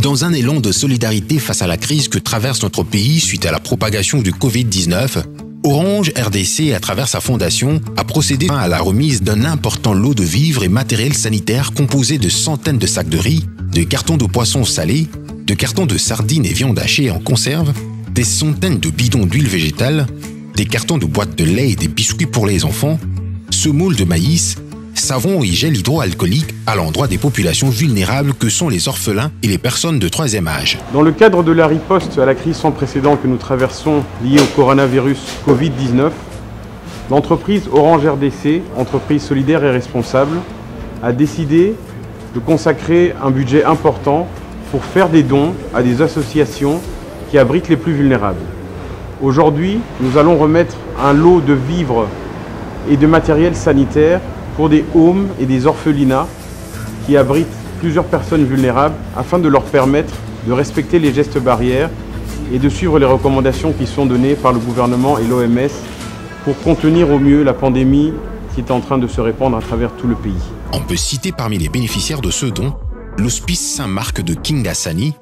Dans un élan de solidarité face à la crise que traverse notre pays suite à la propagation du Covid-19, Orange RDC, à travers sa fondation, a procédé à la remise d'un important lot de vivres et matériel sanitaire composé de centaines de sacs de riz, de cartons de poissons salés, de cartons de sardines et viande hachée en conserve, des centaines de bidons d'huile végétale, des cartons de boîtes de lait et des biscuits pour les enfants, semoules de maïs, savon et gel hydroalcoolique à l'endroit des populations vulnérables que sont les orphelins et les personnes de troisième âge. Dans le cadre de la riposte à la crise sans précédent que nous traversons liée au coronavirus Covid-19, l'entreprise Orange RDC, entreprise solidaire et responsable, a décidé de consacrer un budget important pour faire des dons à des associations qui abritent les plus vulnérables. Aujourd'hui, nous allons remettre un lot de vivres et de matériel sanitaire pour des homes et des orphelinats qui abritent plusieurs personnes vulnérables afin de leur permettre de respecter les gestes barrières et de suivre les recommandations qui sont données par le gouvernement et l'OMS pour contenir au mieux la pandémie qui est en train de se répandre à travers tout le pays. On peut citer parmi les bénéficiaires de ce don l'Hospice Saint-Marc de Kingasani,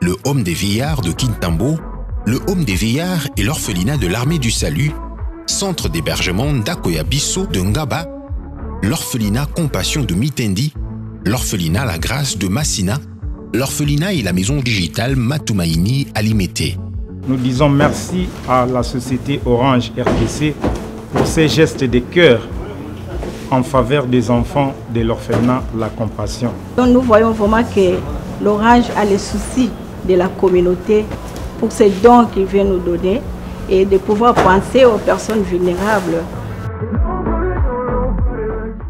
le Home des Vieillards de Kintambo, le Home des Vieillards et l'Orphelinat de l'Armée du Salut, Centre d'hébergement d'Akoyabiso de Ngaba, l'Orphelinat Compassion de Mitendi, l'Orphelinat La Grâce de Massina, l'Orphelinat et la Maison Digitale Matumaini à Limete. Nous disons merci à la société Orange RDC pour ces gestes de cœur en faveur des enfants de l'orphelinat La Compassion. Donc nous voyons vraiment que l'Orange a les soucis de la communauté pour ces dons qu'il vient nous donner et de pouvoir penser aux personnes vulnérables.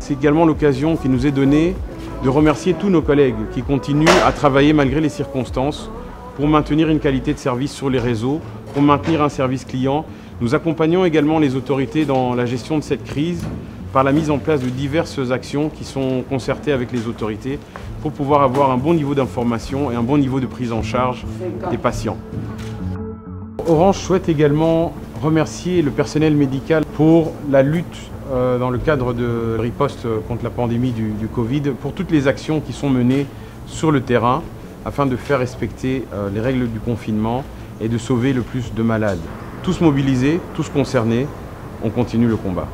C'est également l'occasion qui nous est donnée de remercier tous nos collègues qui continuent à travailler malgré les circonstances pour maintenir une qualité de service sur les réseaux, pour maintenir un service client. Nous accompagnons également les autorités dans la gestion de cette crise par la mise en place de diverses actions qui sont concertées avec les autorités pour pouvoir avoir un bon niveau d'information et un bon niveau de prise en charge des patients. Orange souhaite également remercier le personnel médical pour la lutte dans le cadre de riposte contre la pandémie du Covid, pour toutes les actions qui sont menées sur le terrain afin de faire respecter les règles du confinement et de sauver le plus de malades. Tous mobilisés, tous concernés, on continue le combat.